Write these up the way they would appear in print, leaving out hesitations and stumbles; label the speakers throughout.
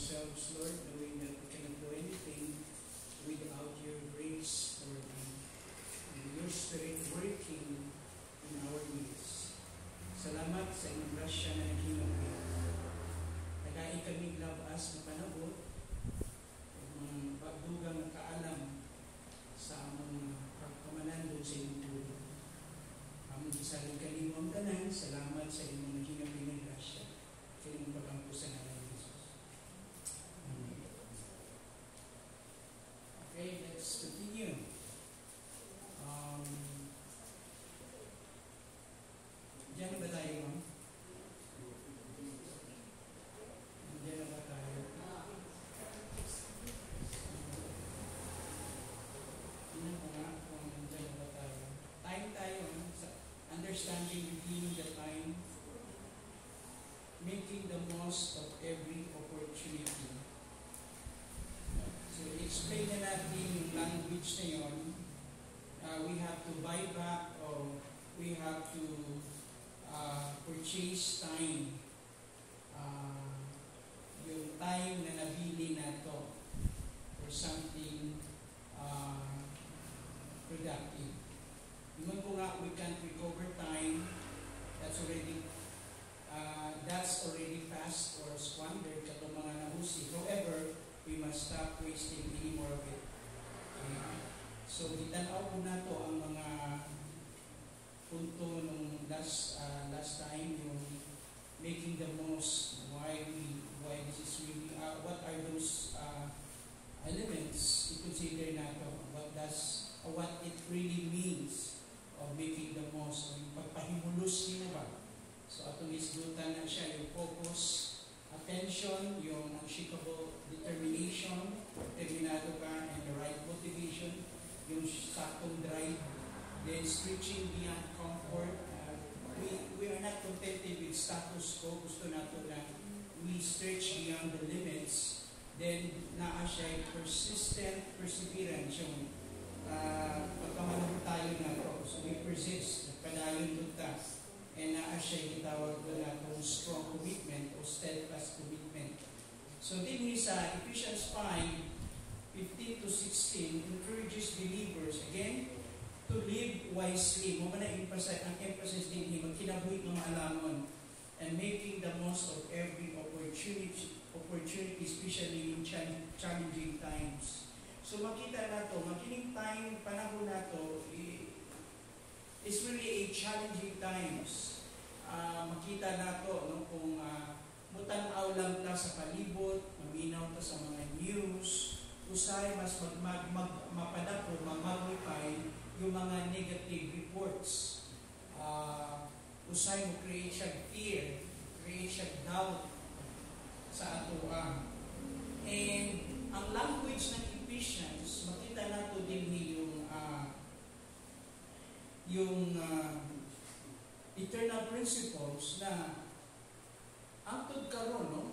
Speaker 1: ourselves, Lord, knowing that we cannot do anything without your grace, Lord, and your Spirit working in our midst. Salamat sa inyong grasya na naghinapin. Nagay kami labas na panabot o mga bagdugang nakaalam sa among pagkamanando sa inyong tulong. Among gisalig kanimo ang tanan, salamat sa inyong naghinapin ng grasya sa inyong pagkampo sa ngalan ni Jesus. Amen. Okay, let's continue. Diyan ba tayo, ma'am? Diyan na ba tayo? Tingnan ko nga kung diyan na ba tayo. Time tayo, understanding, redeeming the time, making the most of every opportunity. So, explain na natin yung language na yun. We have to buy back or we have to purchase time. Yung time na nabili nato for something productive. Yung po nga, we can't recover time. That's already past or squandered katong mga nahusi. However, we must stop wasting any more of it. So, itanaw po na to ang mga punto nung last time, yung making the most, why this is really, what are those elements i-consider nato, what it really means of making the most, yung pagpahimulos nila ba. So, atong isgutan na siya, yung focus, attention, yung unshakable determination, determinado ka, and the right motivation, yung saktong drive, then stretching beyond comfort. We are not contented with status quo. Gusto nato na we stretch beyond the limits. Then, naa siya persistent perseverance, yung pagkamanong tayo na to. So, we persist, nagpadayon doon ta. And naa siya itawag doon na strong commitment o steadfast commitment. So, din sa Ephesians 5:15 to 16 encourages believers, again, to live wisely. Mo man ang emphasis din ni magkinabuhi ng maalamon and making the most of every opportunity, especially in challenging times. So makita nato, makining time, panahon nato, is really a challenging times. Makita nato no, kung mutanaw lang ta sa palibot, maminaw ta sa mga news, usay mas mapadako, mag-magnify yung mga negative reports. Usay mo create siya fear, create siya doubt sa atoa. And ang language ng Ephesians, makita nato din yung eternal principles na antod karon, no?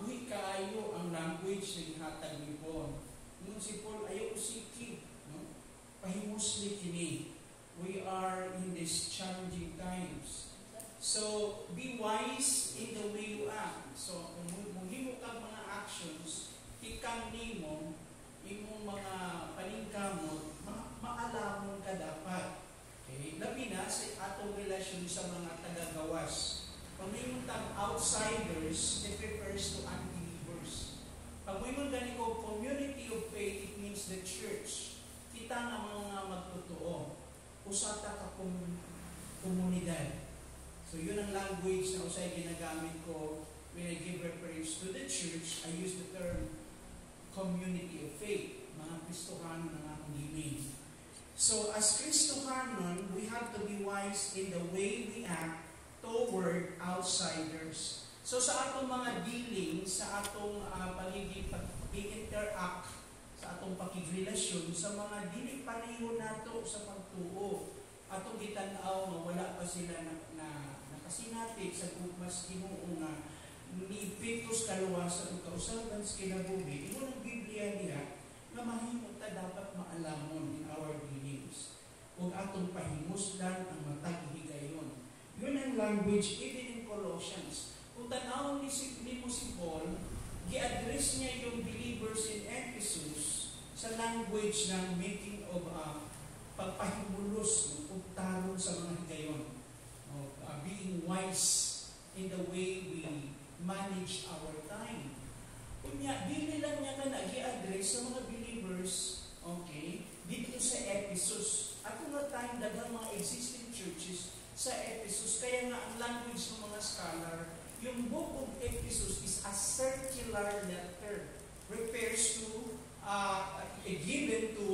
Speaker 1: Buhi kaayo ang language na ihatag ni Paul. Nung si Paul ayaw usiki, no? Pahimusli kini. We are in these challenging times. So, be wise in the way you act. So, kung muhimo kang mga actions, ikang nimo, imong mga paningkamot, maalamon ka dapat. Okay? Labi na sa atong relasyon sa mga tagagawas. Pag may muntang outsiders, it refers to unbelievers. Pag may muntang community of faith, it means the church. Kita nga mga magtotoo. Usata ka komunidad. So yun ang language na usay ginagamit ko when I give reference to the church. I use the term community of faith. Mga Kristohanon na akong giming. So as Kristohanon, we have to be wise in the way we act toward outsiders. So sa atong mga dealing, sa atong paligid pag-interact, sa atong pakigrelasyon, sa mga dili pareho nato sa pagtuo, atong gitanaw nga wala pa sila na nakasinati sa gugmas Ginoo nga ni Petrus kaluwasan ug kausaban sa kinabuhi. Imo ng Biblia niya nga mahimo ta dapat maalamon in our dealings. Ug atong pahimusdan ang matag higayon. Yun ang language even in Colossians. Kung tanawin mo si Paul, gi-address niya yung believers in Ephesus sa language ng making of pagpahimulos, pagtarong sa mga higayon, being wise in the way we manage our time. Kunya, dili lang niya ka nag-i-address sa mga believers, okay, dito sa Ephesus. At nga time, daghang mga existing churches sa Ephesus. Kaya nga ang language ng mga scholar, yung book of Ephesus is a circular letter. Refers to, given to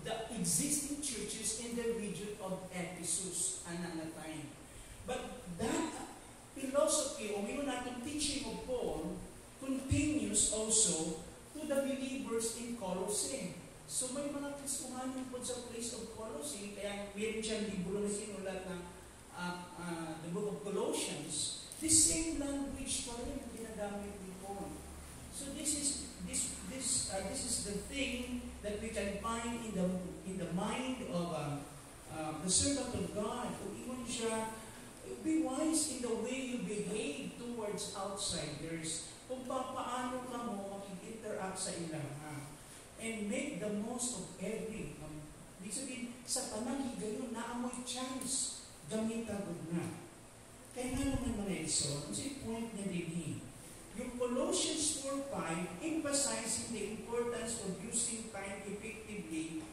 Speaker 1: the existing churches in the region of Ephesus at that time. But that philosophy, o mayroon natin teaching of Paul, continues also to the believers in Colossae. So may mga Kristohanon po sa place of Colossae, kaya meron siyang libro na sinulat ng the book of Colossians. The same language pa rin ang ginagamit ni Paul. So this is the thing that we can find in the mind of the servant of God. Kung iwan siya, be wise in the way you behave towards outsiders. Kung paano ka mo makik-interact sa ilang. And make the most of every. Ibig sabihin, sa tanang higayon, naamoy chance. Gamitan na. Kaya nga naman mga Edson, si point niya din yung Colossians 4:5 emphasizing the importance of using time effectively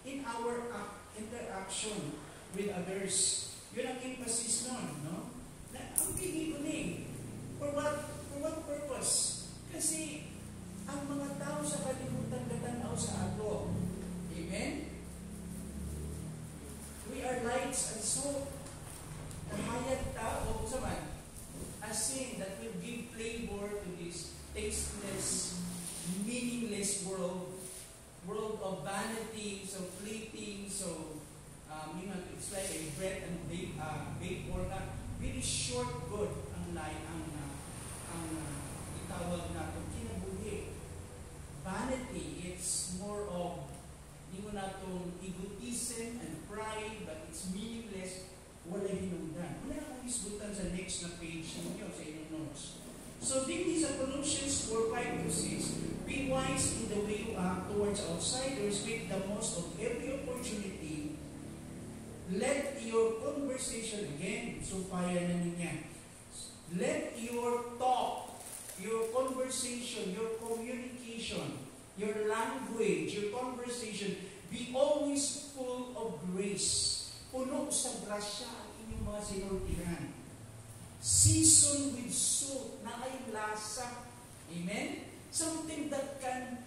Speaker 1: in our interaction with others. Yun ang emphasis nun, no? Na, ang pili ko for what purpose? Kasi ang mga tao sa kalimutan katanaw sa ato. Amen? We are lights and salt. Kahayag tao, saman, a sin that will give flavor to this tasteless, meaningless world of vanity, so fleeting, so it's like a bread and vapor na very short good ang itawag natin kinabuhi. Vanity, it's more of hindi mo natong egotism and pride, but it's meaningless. Wala hinungdan. Wala akong isbutan sa next na page ninyo sa inyong notes. So, din sa Colossians 4:5-6, be wise in the way you act towards outsiders, make the most of every opportunity. Let your conversation, again, so fire na niya. Let your talk, your conversation, your communication, your language, your conversation, be always full of grace. Puno sa grasya ang inyong mga sinultihan. Season with salt na ay lasa. Amen? Something that can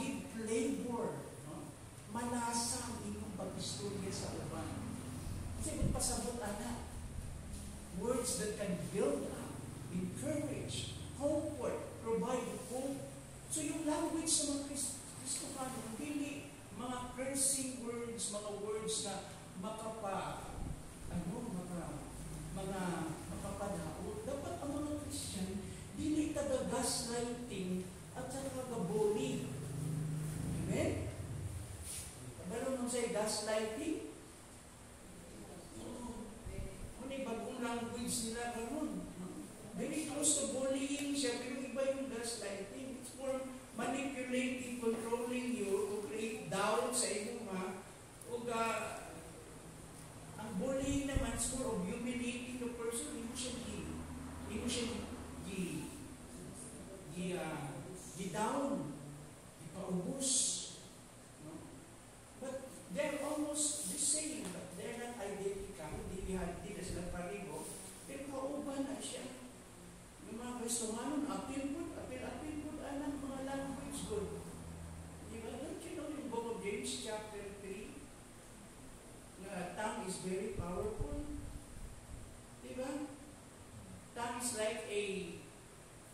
Speaker 1: give flavor. No? Malasa ang inyong pag-istorya sa uban. Kasi magpasabot na. Words that can build up, encourage, comfort, provide hope. So yung language sa mga Kristohan, hindi mga cursing words, mga words na makapadaot. Dapat ang mga Christian, dili taga-gaslighting at saka taga-bully. Amen? Meron nung sa'yo gaslighting? Ano yung bagong language nila karon? Very close to bullying siya, pero iba yung gaslighting. It's more manipulating, controlling you to create doubt sa inyo ang bullying naman is more of humiliating the person. Hindi mo siya down, ipaubos. No? But they're almost the same, but they're not identical. Hindi na sila parigo. Pero kauban na siya. Yung mga Kristohanon, apil po, anong mga language good. Diba? Don't you know yung book of James chapter 3? Tongue is very powerful. Diba? Tongue is like a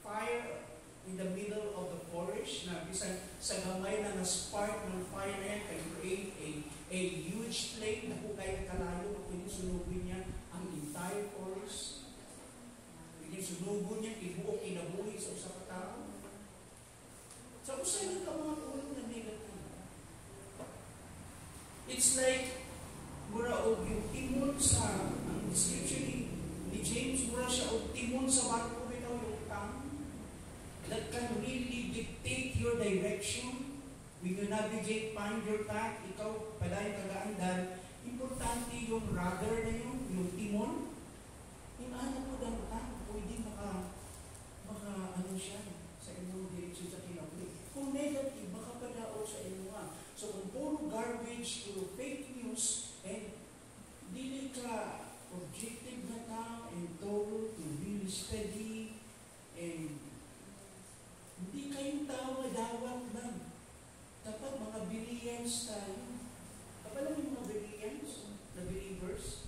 Speaker 1: fire in the middle of the forest na bisan sa gamay na spark ng fire na yan can create a huge flame na kung kaya kalayo na pwede sunugin niya ang entire forest. Pwede sunugin niya, ibuok, inabuhi sa usa ka tao. Sa usay ka mga tulong na negative. It's like mura og yung timon sa ang description ni James, mura siya og timon sa barko bitaw yung tongue that that can really dictate your direction. When you navigate, find your path, ikaw pala yung kagaandal, importante yung rudder na yun, yung timon. Yung anak mo daw, pwede ano siya, sa inyong direction sa kinabuhi. Kung negative, baka padao sa inyo nga. So kung puro garbage, puro fake news, and dili ka objective na tao and told to really study, and hindi kayong tao na dawat lang. Dapat mga Bereans tayo. Kapag yung mga Bereans, the believers,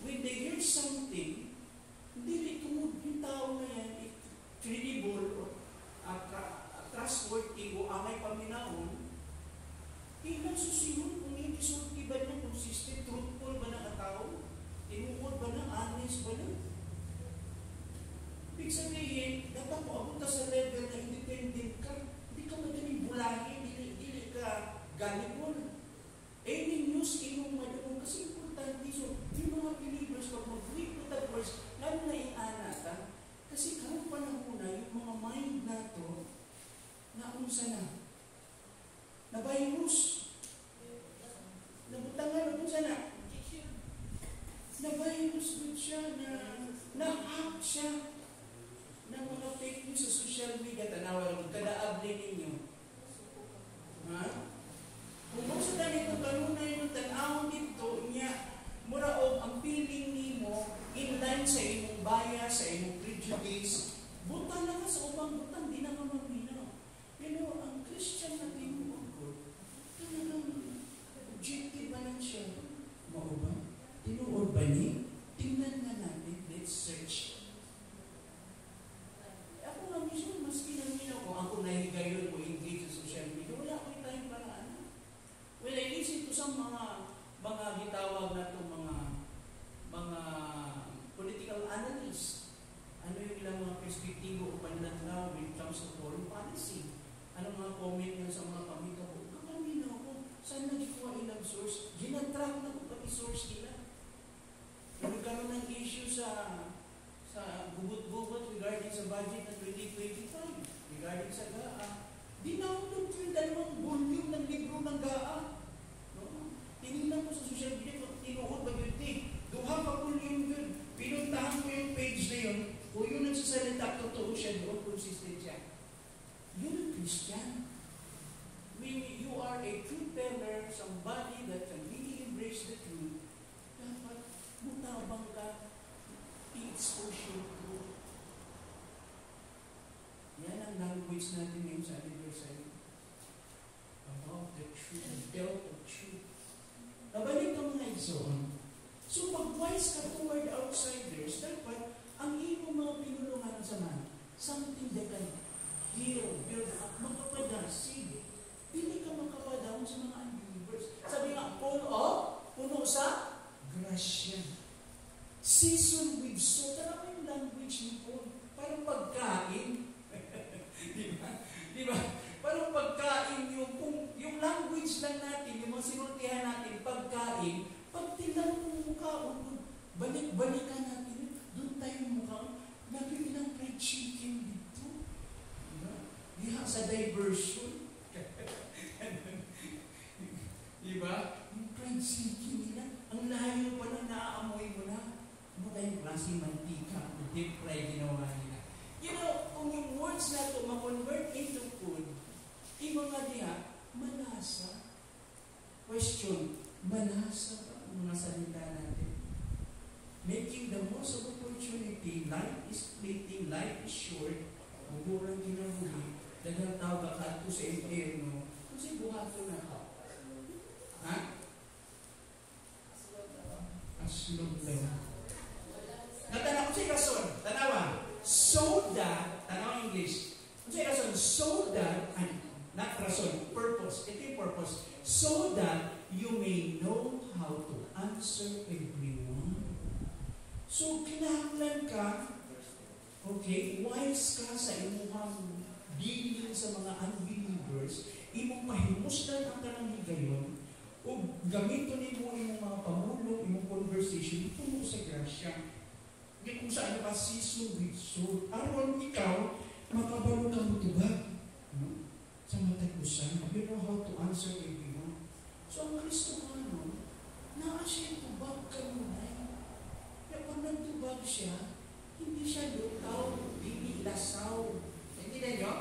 Speaker 1: when they hear something, hindi tumod yung tao na yan, credible or trustworthy o amay paminahon, ilang susunod kung hindi sulti ba na, consistent, truthful ba na ang tao, tinukod ba na, honest ba na. Ibig sabihin, dapat mo abot ka sa level na independent ka, hindi ka madaling bulahin, hindi ka gullible. Any news, inong madamong, kasi importante. So, yung mga believers, pag mag-read to the verse, lalo na inanata, kasi karong panahon na, yung mga mind na to, naunsa na. Na-virus. Nabutangan, naunsa na. Na-virus din siya, na-hack siya ng mga fake news sa social media. Tanawa lang, kadaable ninyo. Ha? Kung gusto na nito, kanunay yung tanawang dito, niya, muraog ang feeling nimo in line sa imong bias, sa imong prejudice, buta na ka sa ubang butang, di na ka maminaw. Pero ang Christian na tinuod, talagang objective ba lang siya? Mao ba? Tinuod ba niya? Tingnan na natin, let's search. Ako nga mismo, mas kinaminaw ko, ako nahigayon ko engage sa social media, wala ko yung tayong paraan. When I listen to some mga gitawag na itong mga political analysts, ano yung ilang mga perspektibo o panlanlaw when it comes to foreign policy? Ano mga comment nyo sa mga kamikabo? Kakaminaw ko, saan nagikuha ilang source? Ginatrack na ko pati source nila. Nagkaroon ng issue sa gugut-gugut regarding sa budget ng 2025, regarding sa GAA. Dinownload ko yung 2 volume ng libro ng GAA. No? Tinignan ko sa social media, tinuod ba yun? Duha ka volume yun. Pinuntahan ko yung page na yun, kung yun nagsasalita, totoo siya doon, consistent siya. Yun ang Christian. When you are a truth teller, somebody that can really embrace the truth, dapat mutabang ka, i-expose your truth. Yan ang language natin ngayon sa anniversary. About the truth, the belt of truth. Nabalik ang mga igsoon. So, pag-wise ka toward outsiders, dapat ang iyong mga pinulungan sa man, something that can heal, build up, makapadasig. Hindi ka makapadawon sa mga unbelievers. Sabi nga, puno sa grasya. Season with salt. Tara mo yung language ni Paul. Parang pagkain. Di ba? Parang pagkain yung language lang natin, yung mga sinultihan natin, pagkain, pag tinanong mo mukha, balik-balikan natin, doon tayo mukha, nabibilang fried chicken dito. Diba? Diha sa diversion. Diba? Yung fried chicken nila, ang layo pa lang naaamoy mo na. Ano tayong klaseng mantika, deep fry ginawa nila. You know, kung yung words na ito ma-convert into food, yung mga diha, manasa. Question, manasa ba ang mga salita natin? Making the most of opportunity, life is fleeting, life is short, bugurang ginabuhi, dagang tawag ka ito sa impyerno, kasi buhato na ka. Ha? Aslog lang. Natanaw ko sa ikason, tanawa. So that, tanaw English, sa ikason, so that, not rason, purpose, ito yung purpose, so that you may know how to answer everyone. So, kinahanglan ka, okay, wise ka sa imong dealing sa mga unbelievers, imong pahimusdan ang tanang higayon, o gamiton mo imong mga pamulong, imong conversation, puno sa grasya. Kung saan ka season with salt. Aron ikaw, makabalo ka mo tubag. No? Sa matag usan, you know how to answer everyone. So ang Kristofano, naa siya tubag ka muna. Pag nagtubag siya, hindi siya lutaw, hindi lasaw. Hindi na nyo?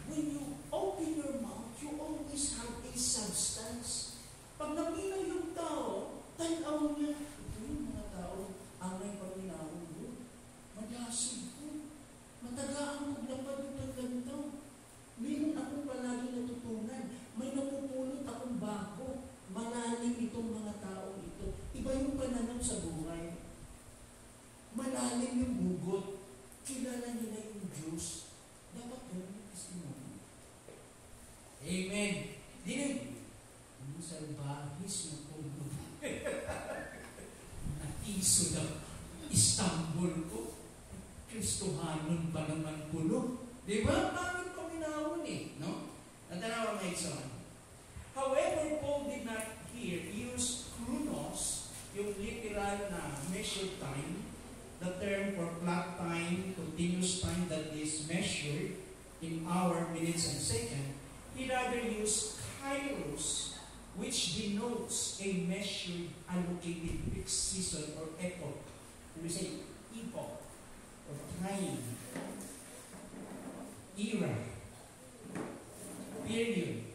Speaker 1: When you open your mouth, you always have a substance. Pag naminaw yung tao, tanaw niya, ito yung mga tao, ang may paminawin ko, malasig ko, matagaan ko lapad yung paglantaw. Meron akong palagi natutunan, may napupulot akong bako, malalim itong mga tao ito. Iba yung pananaw sa buhay. Malalim yung bugot, kilala nila yung Diyos. Dapat gawin yung testimony. Amen. Dinig. Ang salbahis na puno. Natiso na Istanbul ko. Kristohanon pa naman puno. Di ba? Bakit paminawon no? Natanawa may son. However, Paul did not here use chronos, yung literal na measured time, the term for clock time, continuous time that is measured in hour, minutes, and seconds. He rather used kairos, which denotes a measured, allocated fixed season or epoch. We say epoch, or time, era, period,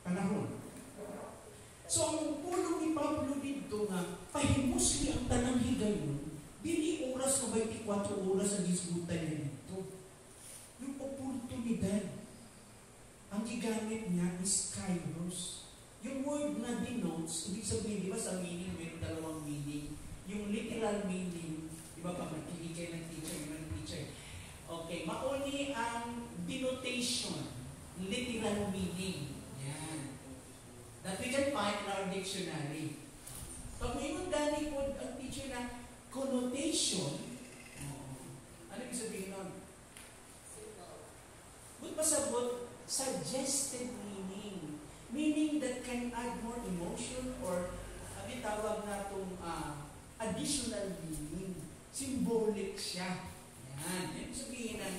Speaker 1: panahon. So, ang pulong ni Pablo dito nga, pahimusli ang tanang higayon, dili oras ka 24 oras ang disputan niya dito. Yung oportunidad, ang gigamit niya is kairos. Yung word na denotes, ibig sabihin, di ba sa meaning, mayroon dalawang meaning. Yung literal meaning, di ba pag nakikinig kayo ng teacher, okay, mauni ang denotation, literal meaning. Yan. That we can find in our dictionary. Pag mayroon dali po ang teacher na connotation, ano ibig sabihin nun? But pasabot, suggested meaning. Meaning that can add more emotion or tawag na itong additional meaning. Symbolic siya. Yan. Ibig sabihin ng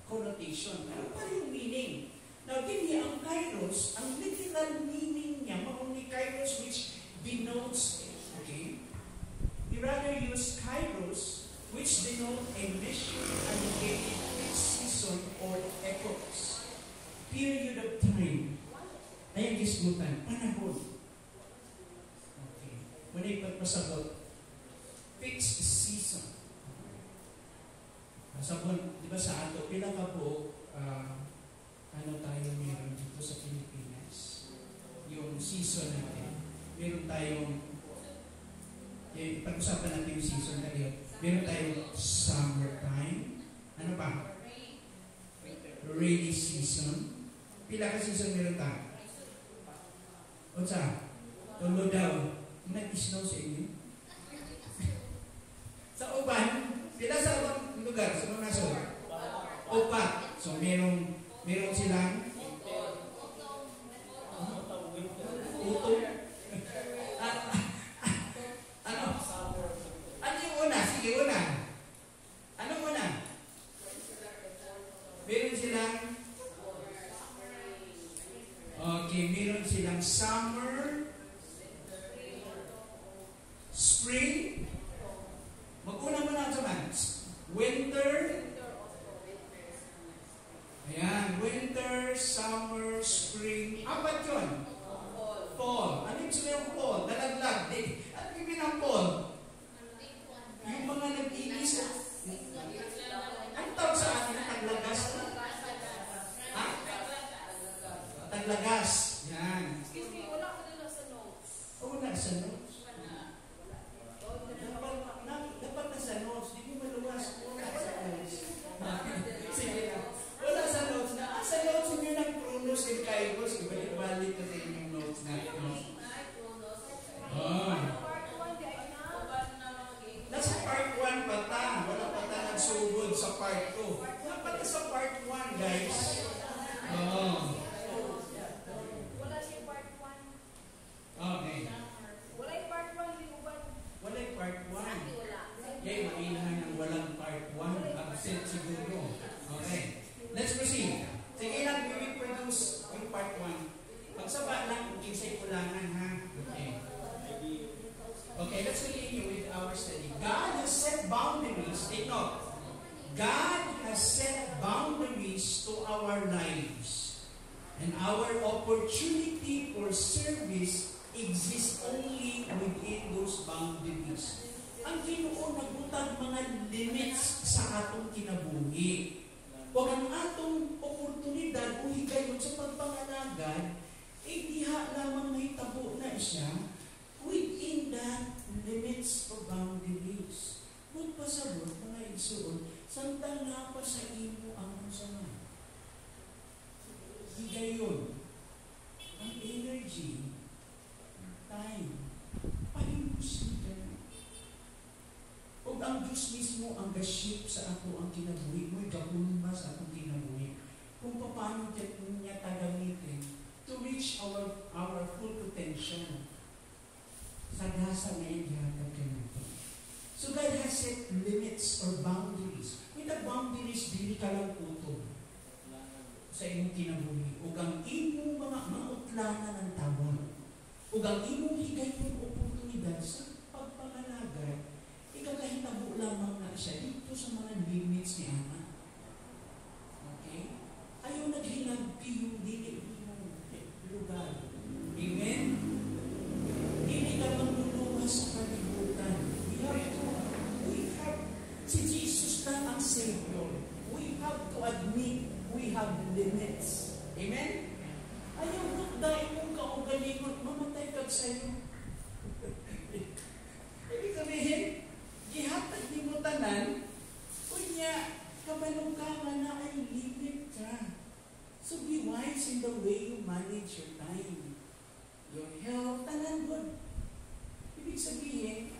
Speaker 1: connotation. Ano pa yung meaning? Now, hindi ang kairos, ang literal meaning niya, mauni kairos which denotes, okay? We rather use kairos, which denote a measure, allocated season or epochs. Period of time. Ay ang disputan, panahon. Okay. Muna ipagpasabot, fixed season. Sabon, di ba sa ato, pila ka po, ano tayo meron dito sa Pilipinas? Yung season natin. Meron tayong pag-usapan natin yung season na yun. Meron tayong summertime. Ano pa? Rainy season. Pila ka season meron tayo? O sa? Tulo daw. Nag-snow sa inyo? Sa uban, pila sa ubang lugar? Sa mga naso? Upat. So meron silang uto. Ano yung una? Sige, una. Anong una? Meron silang meron silang summer, spring, mag-una mo na sa months. Winter, ayan, winter, summer, spring, apat yun. Fall. Ano yung sabi ng fall? Dalaglag. Ano yung binang fall? Yung mga nag-inis. Ang tawag sa atin, taglagas. Ha? Taglagas. Yan.
Speaker 2: Excuse me, wala ko dito sa notes.
Speaker 1: Wala sa notes. Dapat na sa notes. Di mo maluwas. Wala sa notes. Sige na. Wala sa notes na. Sa notes nyo ng Chronos and Kairos. Ibalik-balik na rin yung notes natin. Nasa part 1 pa ta. Wala pa ta nagsugod sa part 2. Dapat na sa part 1, guys.
Speaker 2: Wala siya part 1.
Speaker 1: Okay.
Speaker 2: Wala yung part 1, di ko ba?
Speaker 1: Wala yung part 1.
Speaker 2: Wala.
Speaker 1: Yay, mainahan ng walang part 1. Absent siguro. Okay. God has set boundaries to our lives. And our opportunity for service exists only within those boundaries. Ang Ginoo nagutag mga limits sa atong kinabuhi. O ang atong oportunidad o higayon sa pagpangalagad, diha lamang mahitabo na siya within that limits or boundaries. Magpasabot, mga igsoon, samtang na pa sa imo ang masama. Higayon, ang energy, time, pahimusin ka na. O ang Diyos mismo ang gasip sa ato ang kinabuhi mo, gahulma sa atong kinabuhi. Kung paano niya tagamitin to reach our full potential sa gasa na ihatag ka natin. So God has set limits or boundaries. With the boundaries, dili ka lang utog sa imong kinabuhi. O ang imong mga utlanan ng tawag. O ang imong higayong oportunidad sa pagpangalagay, ikakahitabo lamang na siya dito sa mga limits ni Ana. Okay? Ayaw naghilagpi yung dili mong lugar. Amen? Dili ka manluluwas sa kalibutan. We have, si Jesus na ang Savior. We have to admit we have limits. Amen? Ayaw na dahil mong kaugalingon, mamatay ka sa'yo. Ibig sabihin, gihatag ni mo tanan, kunya, kabalungkangan na ay limit ka. So be wise in the way you manage your time. Your health, tanan good. Ibig sabihin,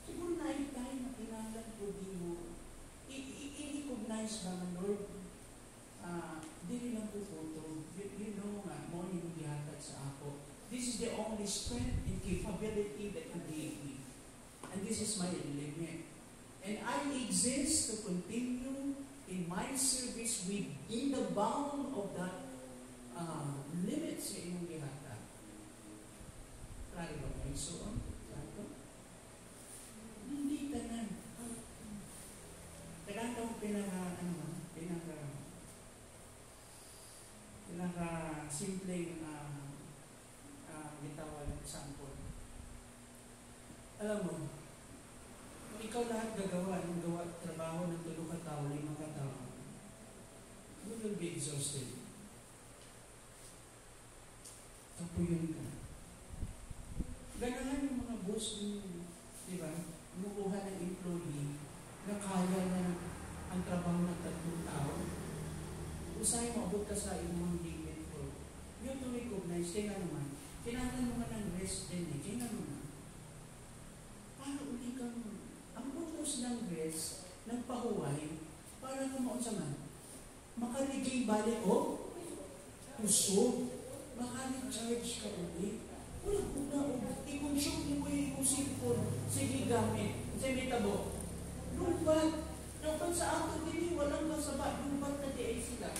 Speaker 1: siguro na yung time na kailangan ko di mo, i-recognize ba ng Lord, di lang po photo. You know nga, mo yung gihatag sa ako. This is the only strength and capability that you gave me. And this is my limit. And I exist to continue in my service within the bound of that limits sa inyong gihatag. Klaro ba kayo? So, klaro? Hindi tanan. Kailangan pinaka-simpleng bitawal example. Alam mo, kung ikaw lahat gagawa ng trabaho ng 3 katao, 5 katao, you will be exhausted. Kapuyon ka. Ganahan yung mga boss ninyo, di ba? Kumukuha ng employee na kaya na ang trabaho ng 3 tao. Usahay mo, abot ka sa imong limit for you to recognize, kaya naman, kailangan mo nga ng rest din eh, kaya naman. Para uli ka mo. Ang purpose ng rest, ng pahuway, para kumaon sa man, makaligay balik o puso, makalig-charge ka uli. Wala, i-consume mo yung cellphone, sige gamit, sige tabo. Lubat sa ato din, walang kasaba, lubat na di ay sila.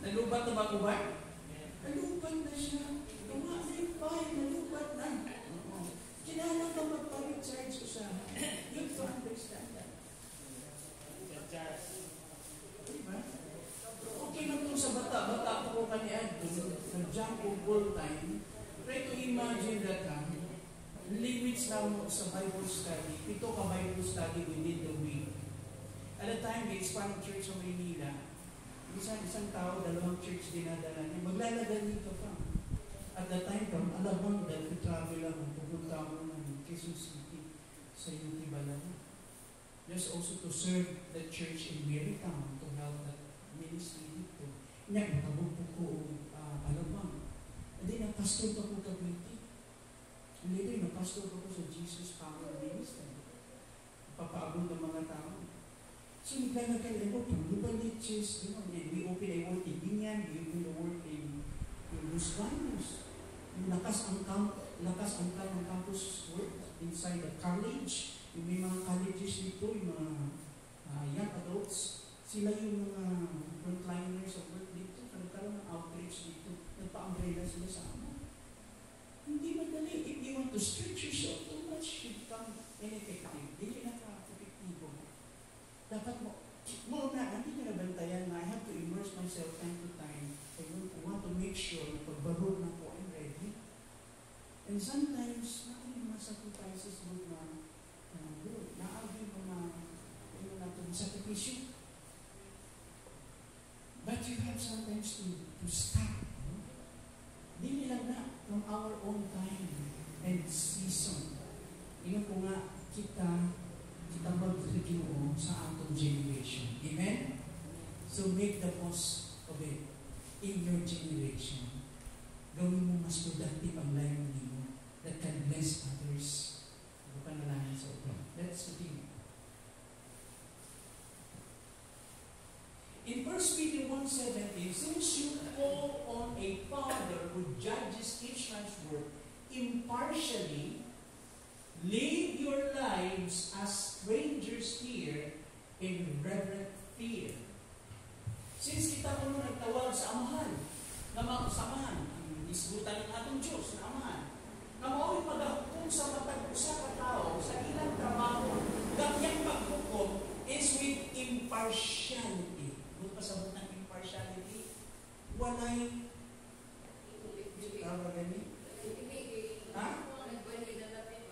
Speaker 1: Nalubat na ba ko ba? Nalubat na siya. Tuma na yung bahay, nalubat na. Kinala ka magpa-recharge ko siya. You to understand that. Diba? Okay na po sa bata ko kaniad doon, nag-jump o full time. Try to imagine that limits na mo sa Bible study. 7 ka Bible study within the week. At the time, the Hispanic Church sa Maynila, isang tao, 2 church dinadala niya, maglalagan dito pa. At the time, alam mo, dahil travel lang, pupunta mo ng Quezon City sa UT Balawan. Just also to serve the church in Marytown to help that ministry dito. Niya, matabog po ko Alabang. Hindi na pastor pa ko Cavite. Hindi rin, na-pastor pa ko sa Jesus Power Ministry. Papaabot ng mga tao. So, naglalagay ako, Luban Liches, we open a work in Binyan, we open a work in Los Baños. Lakas ang campus work inside the college. Yung may mga colleges dito, yung mga young adults, sila yung mga frontliners of work dito. Nagkaroon ng outreach dito. Nagpa-umbrella sila sa amin. Hindi madali. If you want to stretch yourself too much, you become ineffective. Hindi ka naka-effective. sakripisyo. But you have sometimes to stop. Dili lang na from our own time and season. Ino po nga, kita magkakino sa atong generation. Amen? So make the most of it in your generation. Gawin mo mas productive ang life mo that can bless others. Ano pa nalaman sa upo? Let's continue. In 1 Peter 1:17, since you call on a Father who judges each man's work impartially, live your lives as strangers here in reverent fear. Since kita ko nagtawag sa amahan, na mga samahan, ang isgutan ng atong Diyos na amahan, na mao'y paghukom sa matag usa ka tao sa ilang trabaho, ganyang paghukom is with impartiality. Kung pasabot ng impartiality, walay tawag gani? Ha?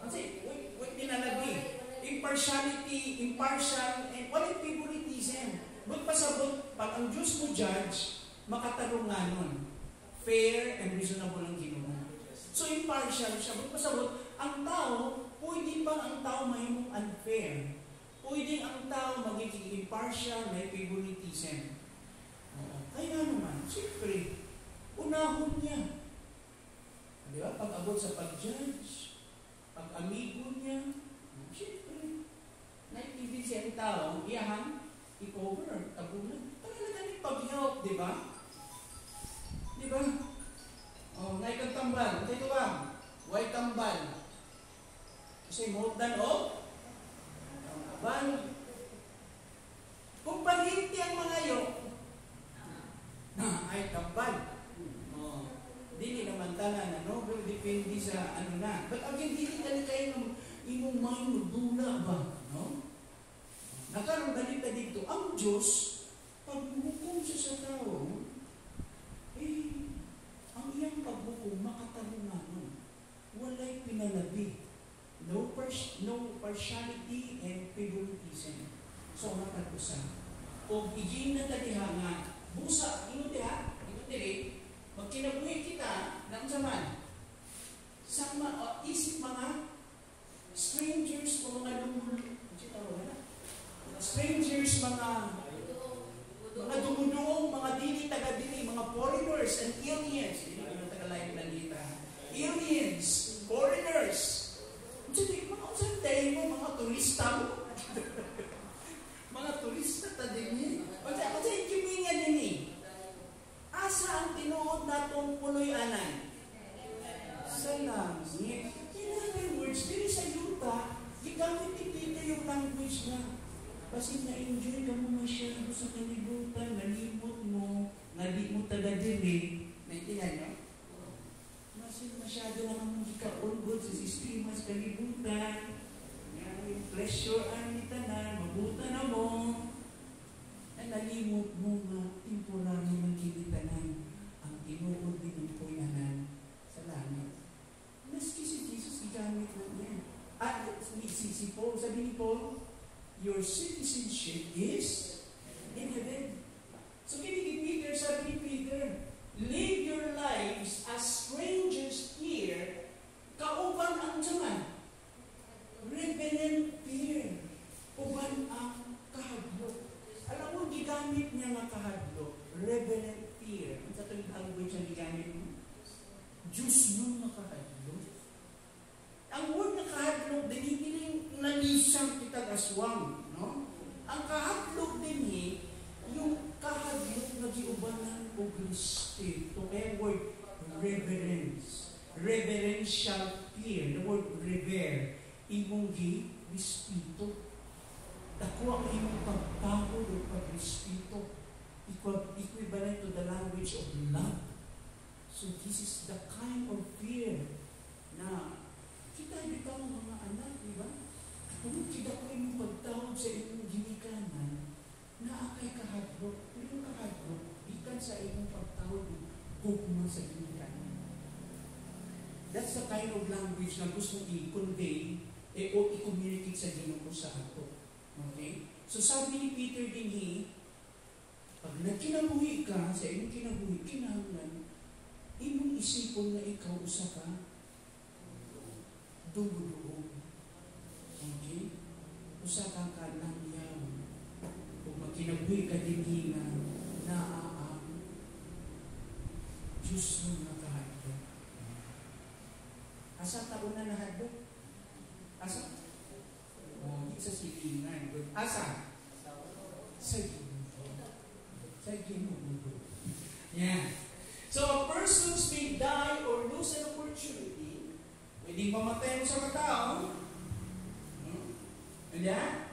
Speaker 1: Kasi, wait dinalagi. Impartiality, impartial, and walay favoritism. Kung pasabot, pag ang Diyos mo judge, makatarunganon. Fair and reasonable ang ginawa. So, impartial siya. Kung pasabot, ang tao, pwede ba ang tao mahimong unfair? Pwede ang tao magiging impartial, may favoritism. Kaya naman, siyempre, unahon niya. Di ba? Pag-abot sa pag-judge, pag-amigo niya, siyempre, naitibig siya ang tao, iyahan, i-cover, tabunan. Talaga ni pag-help, di ba? Di ba? Naikang tambal, ito ba? White tambal. Kasi more than all, tambal. Kung pahinti ang mga yok, ay tambal. Dili naman tanan, ano? Pero depende sa ano na. But again, dili ka na kayo ng imong mind magdula ba? No? Nakaroon balita dito, ang Diyos, pag hukom siya sa tao, ang iyang paghukom, makatarungan. Walay pinalabi. No partiality and favoritism. So, matagusa. O iging na talihangan, busa, inuti ha, inuti magkinabuhi kita ng zaman. Sa isip mga strangers o mga strangers, mga dumuduong, mga dili taga-dili, mga foreigners and aliens. Hindi naman taga-laing planeta. Aliens, foreigners. Jadi, mga usanday mo, mga turista mo. Mga turista ta din eh. Kasi ikiming nga din eh. Asa ang tinuod natong punoy anay? Sa langit. In other words, dili sa yuta, gigamit ipita yung language na. Kasi na-enjoy ka mo masyado sa kalibutan, nalimot mo, nadi mo taga-dili. Naintindihan nyo? Kasi masyado na naman ika-ulgod sa sistema sa kalibutan. Yung pleasure ang itanan, mabuta na mo. Nalimot mo nga, temporary ng kinitanan, ang tinuod din ng puyanan sa langit. Maski si Jesus, igamit na niya. At si Paul, sabi ni Paul, your citizenship is in heaven. So kini Peter, sabi ni Peter, live your lives as strangers here, kauban ang tiyan. Reverent fear, uban ang kahadlok. Alam mo, gigamit niya nga kahadlok, reverent fear. Ang sa tuwing language ang gigamit mo? Diyos nung makahadlok. Ang word na kahadlok, dinigiling nalisang kitag aswang. No? Ang kahadlok din yung kahadlok na giubanan o respeto. Kaya word, reverence. Reverential fear. The word revere. Imong gi-respeto. Dako ang imong pagpahod o pag-respeto. Equivalent to the language of love. So this is the kind of fear na kita bitaw ang mga anak, di ba? Kung kita ko imong pagtawag sa imong ginikanan, naakay kahadlok. Pero kahadlok, ikan sa imong pagtawag, gugma sa ginikanan. That's the kind of language na gusto i-convey o i-communicate sa Ginoo sa ato. Okay? So sabi ni Peter dinhi, pag nagkinabuhi ka sa imong kinabuhi, kinahanglan imong isipon nga ikaw usa ka dugo-dugo. Okay? Usa ka kanangyaw. Kung magkinabuhi ka dinhi nga naaam Diyos mo nakahadlok. Asa ka una nahadlok? Asa? Di sa silingan. Asa? Sa Ginoo. Sa Ginoo. Yeah. So a person may die or lose an opportunity. Pwedeng mamatay mo sa katao. Yeah?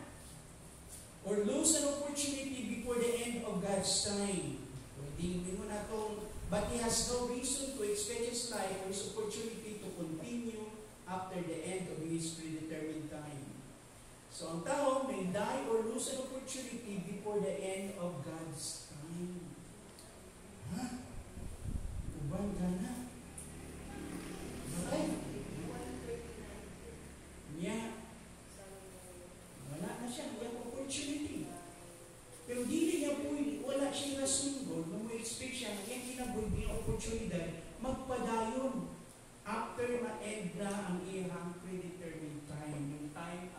Speaker 1: Or lose an opportunity before the end of God's time. Pwedeng mo na itong, but he has no reason to expect his life or his opportunity to continue after the end of his predetermined time. So ang tao may die or lose an opportunity before the end of God's time. Ha? Uban ka na. Okay? Niya, wala na siya, may opportunity. Pero dili niya po, wala siya nasunggol, nung may expect siya, yung kinabuhi niya opportunity, magpadayon after ma-end na ang iyang predetermined time. Yung time,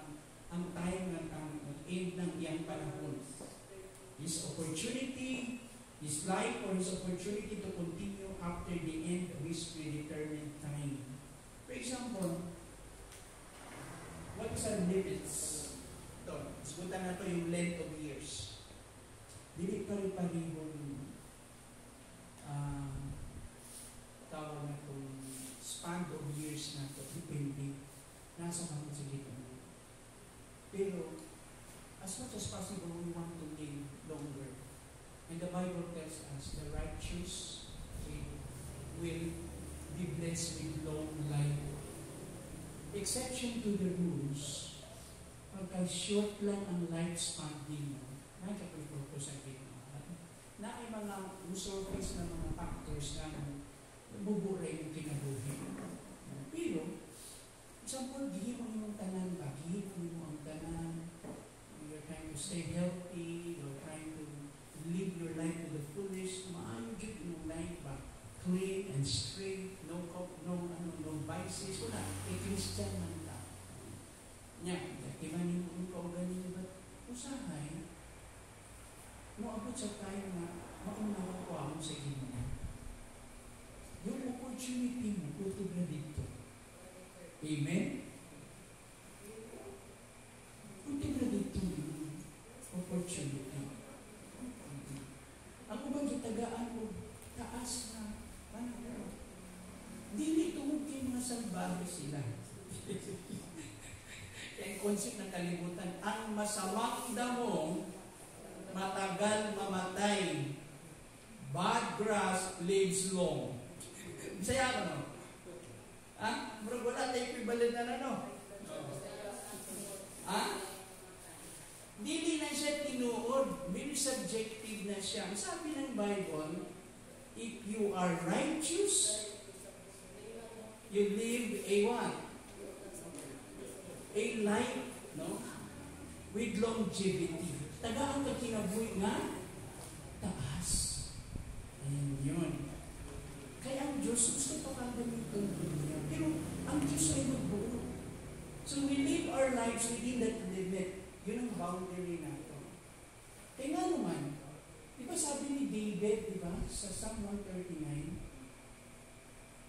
Speaker 1: ang time ng end ng iyang panahon. His opportunity, his life or his opportunity to continue after the end of his predetermined time. For example, what is our limits? Ito, isgutan na ito yung length of years. Dili pari-parihong tawag na itong span of years na ito. Depende. Nasa kami sa dito. Pero, as much as possible, we want to live longer. And the Bible tells us the righteous will be blessed with long life. Exception to the rules, pagka short lang ang lifespan din mo, nakapagpuro sa ginawa. Na ay mga resources na mga factors na buburay yung kinabuhi. Pero, example, gihin mo yung tanan ba? Gihin mo ang tanan. You're trying to stay healthy. You're trying to live your life to the fullest. Maayon dyan yung life ba? Clean and straight. No vices. Wala. Christian man ka. Nya, imanin mo ka o ganin ba? Usahay. Moabot sa tayo na maunawa ko ako sa Ginoo. Yung opportunity mo, kutog na dito. Amen? Kutog na dito yung opportunity. Ako bang gitagaan mo, taas na, dili tungkol kayo mga salbahe sila. Kaya concept ng kalibutan, ang masamang damong matagal mamatay. Bad grass lives long. Bisaya ka no? Ha? Murag wala tayo equivalent na no? Ha? Dili na siya tinuod. Very subjective na siya. Sabi ng Bible, if you are righteous, you live a what? A life, no? With longevity. Tagaan ka kinabuhi nga, taas. Ayan yun. Kaya ang Diyos, gusto pa kang ganitong dunya. Pero ang Diyos ay magbuo. So we live our lives within that limit. Yun ang boundary natin. Kaya nga naman, di ba sabi ni David, di ba, sa Psalm 139,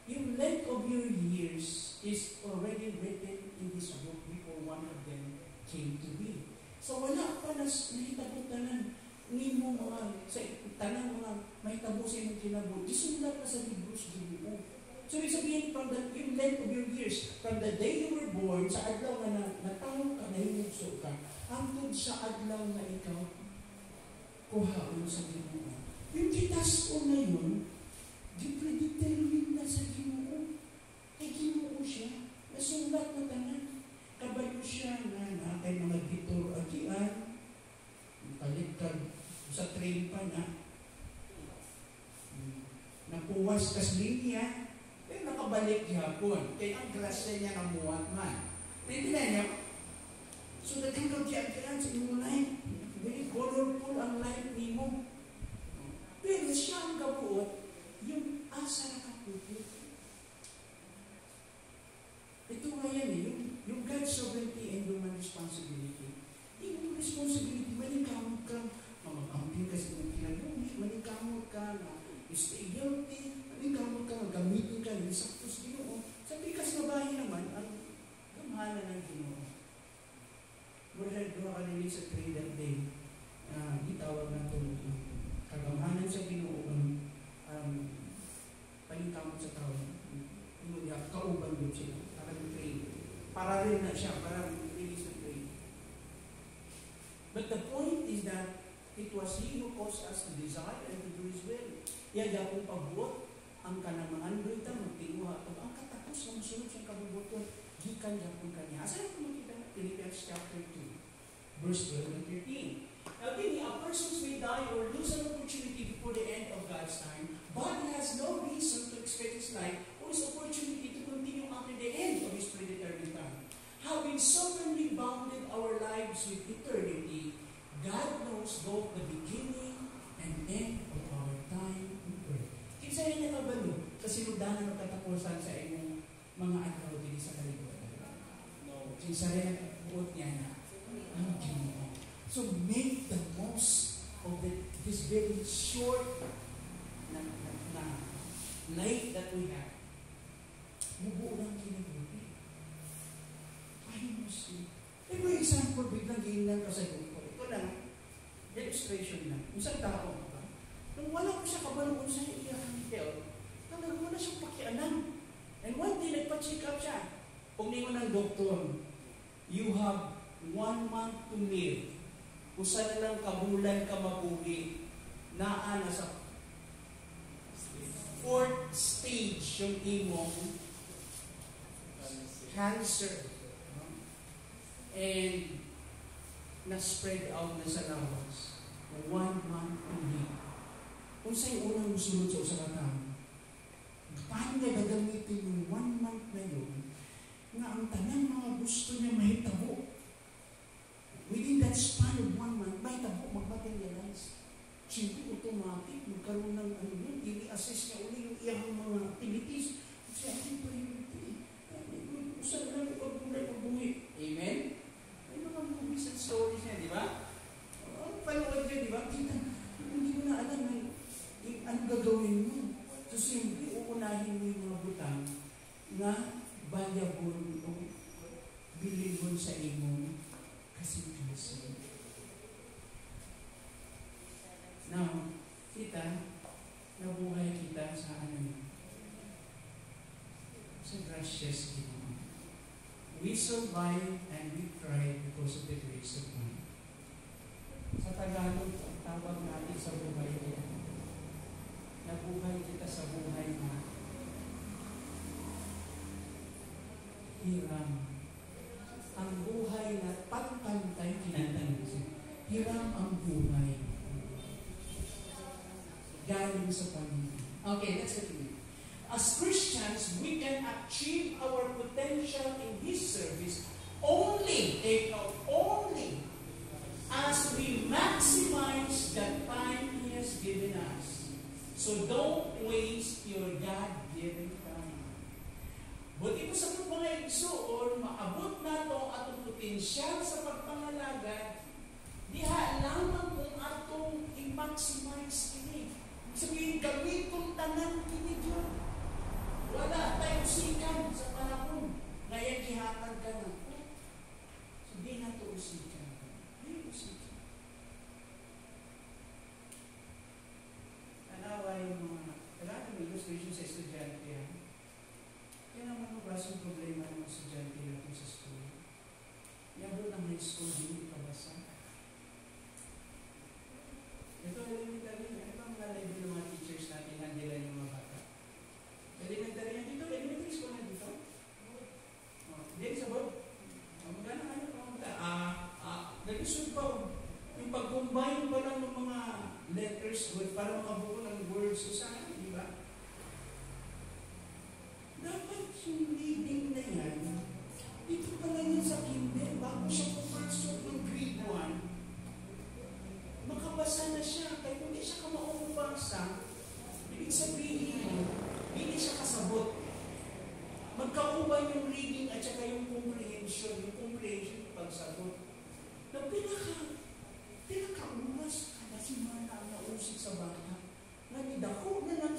Speaker 1: yung length of your years is already written in this book before one of them came to be. So wala pa na nahitabutan ni mo mga, sa tanang mga may tabusin ng kinabuhi. Isulat na sa libros Ginoo. So ibig sabihin, from the length of your years, from the day you were born, sa adlaw na natawag ka, nahimugso ka, hangtod sa adlaw na ikaw, kuhaon sa Ginoo. Yung kitas-o na yun, di-predetermine na sa Ginoo. Kay Ginoo siya. Nasulat na tanan. Kabayo siya na kay mga gitor agian. Kaligtad sa train pa na. Napuwas kas linya. Pero nakabalik gihapon. Kaya ang grasya niya namuhat man. Naintindihan niyo? So the kind of agian sa inyong life. pray that day. Gitawag na ito kagamanan sa Ginoo paningkamot sa tao. Kauban din siya. Pray. Para rin na siya. Para release na pray. But the point is that it was He who caused us to desire and to do His will. Iya kung pagbuot ang kanamaan doon ito, magtinguha ito. Ang katapos ng sunod siyang kabubuton, gikan niya kung kanya. Asa yung kumakita? Philippians chapter 2, verse 12 and 13. Now, a person may die or lose an opportunity before the end of God's time, but he has no reason to expect his life or his opportunity to continue after the end of his predetermined time. Having sovereignly bounded our lives with eternity, God knows both the beginning and end of our time on earth. Kinsa yung nakabalo sa sinudanan ng katapusan sa inyong mga araw din sa kalibutan? No. Kinsa rin buot niya na ang Ginoo. So make the most of this very short na life that we have. Mubuo lang kinabuhi. Ay, mo siya. For example, biglang ginan ka sa grupo. Ito lang, illustration lang. Isang tao, ba? Nung wala ko siya kabaloon sa iya ang health, talagang wala siyang pakialam. And one day, nagpa-check up siya. Pagni mo ng doktor, you have 1 month to live. Usa na lang kabulan ka mabuhi. Naa na sa 4th stage yung imong cancer. And na-spread out na sa lawas. 1 month to live. Kung sa'yo unang musunod sa usa ka tao, paano niya gagamitin yung 1 month na yun na ang tanang mga gusto niya mahitabo? Within that span of 1 month, mahitabo, mag-materialize. Siyempre, automatic, magkaroon ng ano yun, i-assess niya uli yung iyang mga activities. Kasi ating priority. Usan na lang pag-buhay. Amen? Ay mga movies and stories niya, di ba? Panood niya, di ba? Kita, hindi mo na alam ang gagawin mo. So, siyempre, uunahin mo yung mga butang na bayabon o bilibon sa imong kasi. Now, kita, nabuhay kita sa sa gracious Ginoo. We survive and we thrive because of the grace of God. Sa Tagalog, ang tawag natin sa buhay niya. Nabuhay kita sa buhay na hiram. Ang buhay na pantantay kinantang hiram ang buhay. Galing sa Panginoon. Okay, let's continue. As Christians, we can achieve our potential in His service only, take note, only as we maximize the time He has given us. So don't waste your God-given time. Buti po sa mga igsoon, maabot na ito atong potensyal sa pagpangalagad, diha lamang kung atong i-maximize ini. Sabihin, gamiton tanan ini Diyon. Wala tayong sikan sa panahon. Ngayon, ihatag ka na. So, di na ito usikan. Di usikan. Tanawa yung mga, kailangan may illustration sa estudyante yan. Yan naman ang klaseng problema ng estudyante natin sa school. Yan doon ang high school, hindi ikabasa. Ito, elementary na. Ito ang lalagay ng mga teachers natin, handilan yung mga bata. Elementary yan dito, elementary school na dito. Hindi, sabot. Magana kayo pa. Nag-isod pa, yung pag-combine pa lang ng mga letters para makabuo ng words sa sana, di ba? Dapat yung reading na yan, dito pa lang yan sa kinder, bago siya pumasok ng grade 1, makabasa na siya, kahit hindi siya kamaubasa, ibig sabihin mo, hindi siya kasabot. Magkauban yung reading at saka yung comprehension yung pagsagot. Na pinakaumas, kasi mga nausik sa bata, nagidako na lang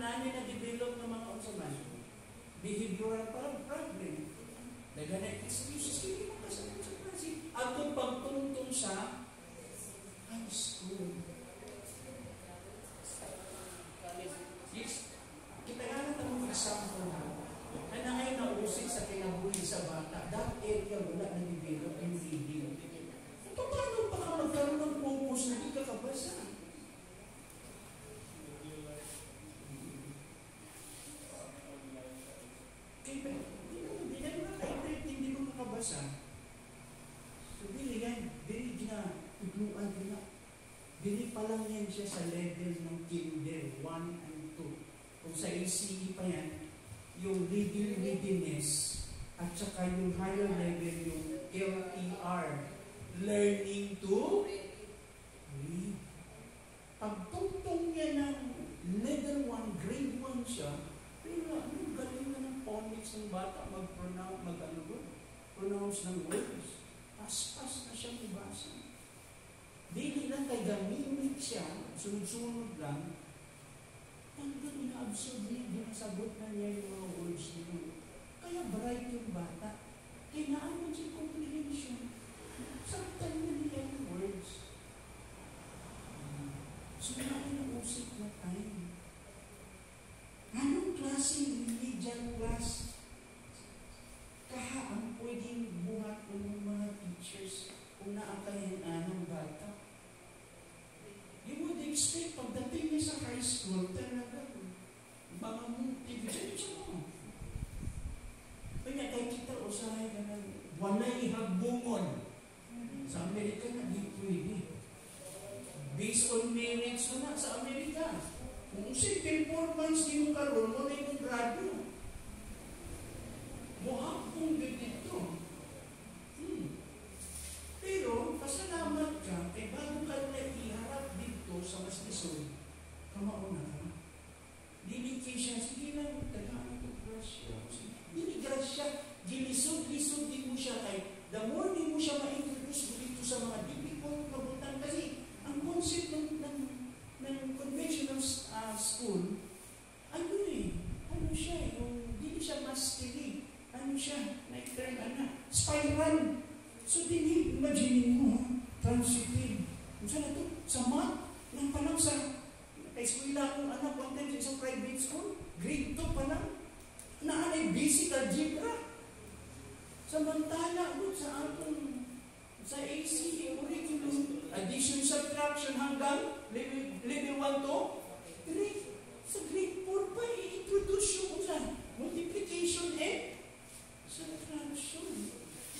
Speaker 1: namin na-develop ng mga unsaman. Behavioral problem. Naghanay excuses, hindi mo kasama sa klase. At kung pagtungtong sa high school. Yes. Kita nga naman ang example na ay nausik sa kinabuhi sa bata. That area wala na-develop in reading. Paano pa ka magkaroon ng focus na hindi ka kabasa? Hindi mo makabasa. So, dili na, igluan na. Dili pa lang yan siya sa level ng kinder 1 and 2. Kung sa ACE pa yan, yung reading readiness, at saka yung higher level, yung LER, learning to read. Pagtungtong niya ng level 1, grade 1 siya, pero galing na ng phonics ng bata, pronounce ng words. Pas-pas na siya ibasa. Dili lang kay gamimik siya, sunod-sunod lang, hanggang ina-absorb niya, ginasabot na niya yung mga words niya. Kaya bright yung bata. Kaya naaman siya comprehension. Saktan na niya yung words. So, nakiusip na time. Anong klaseng religion class ang pwedeng buhat ng mga teachers kung naakayin ng bata? You would expect pagdating niya sa high school, talaga, mga motivation siya mo. Kaya kaya kita usahay ka na, walay hagbungon. Sa Amerika na, di pwede. Based on merits na sa Amerika. Kung si performance di mo karoon, walay kong grado. Muhapong dito. Pero, pasalamat ka, bago ka na iharap dito sa mas lisod, kamauna ka. Dinikay siya, sige lang, tagaan ito, grasya. Grasya, gilisod-lisod din mo siya kay the more din mo siya ma-introduce dito sa mga difficult kabutan. Kasi, ang concept ng conventional school, ano siya, yung hindi siya mastery. Ano siya, na-turn, spiral. So, imagine mo, transitive. Kung saan ito? Sa math, nang palang sa eskwela akong anak, one time sa isang private school, grade 2 pa lang, naanay basic algebra. Samantala, sa atong, sa ACE curriculum, addition, subtraction hanggang level 1 to grade. Sa grade 4 pa, i-introduce yung multiplication and subtraction.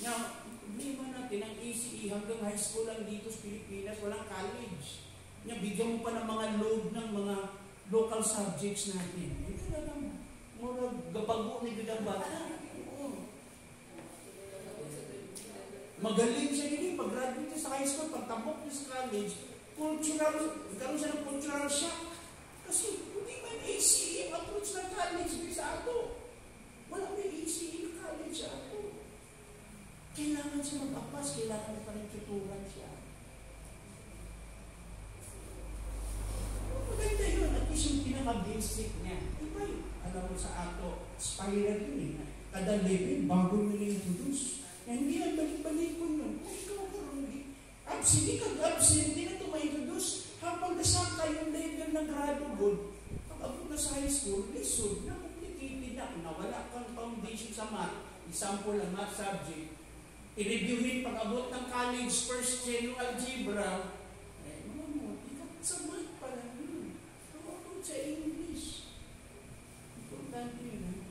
Speaker 1: Now, problema natin ang ACE hanggang high school lang dito sa Pilipinas, walang college. Bigyan mo pa ng mga load ng mga local subjects natin. Ito na lang, murag gabago ni Bidang Bata. Magaling siya din, pag-graduate sa high school, pagtabok niya sa college, karoon siya ng cultural shock. Kasi hindi man ACE approach na college sa ato. Wala may ACE college sa ato. Kailangan siya mag-apas, kailangan pa rin tuturan siya. Maganda yun, at least yung pinaka-basic niya. Diba yun? Alam mo sa ato, spiral yun eh. Kada level, bago nyo na-introduce. Hindi na balik-balik ko yun. Kung ikaw karoon, hindi ka-absent, hindi na ito ma-introduce. Habang nasaka yung level ng grado good, pag-abot na sa high school, lisod, na-complicated na. Nawala kang foundation sa math, example ang math subject, i-reviewin pag-abot ng college, first year yung algebra, sa math pala yun. Pag-abot sa English. Importante yun.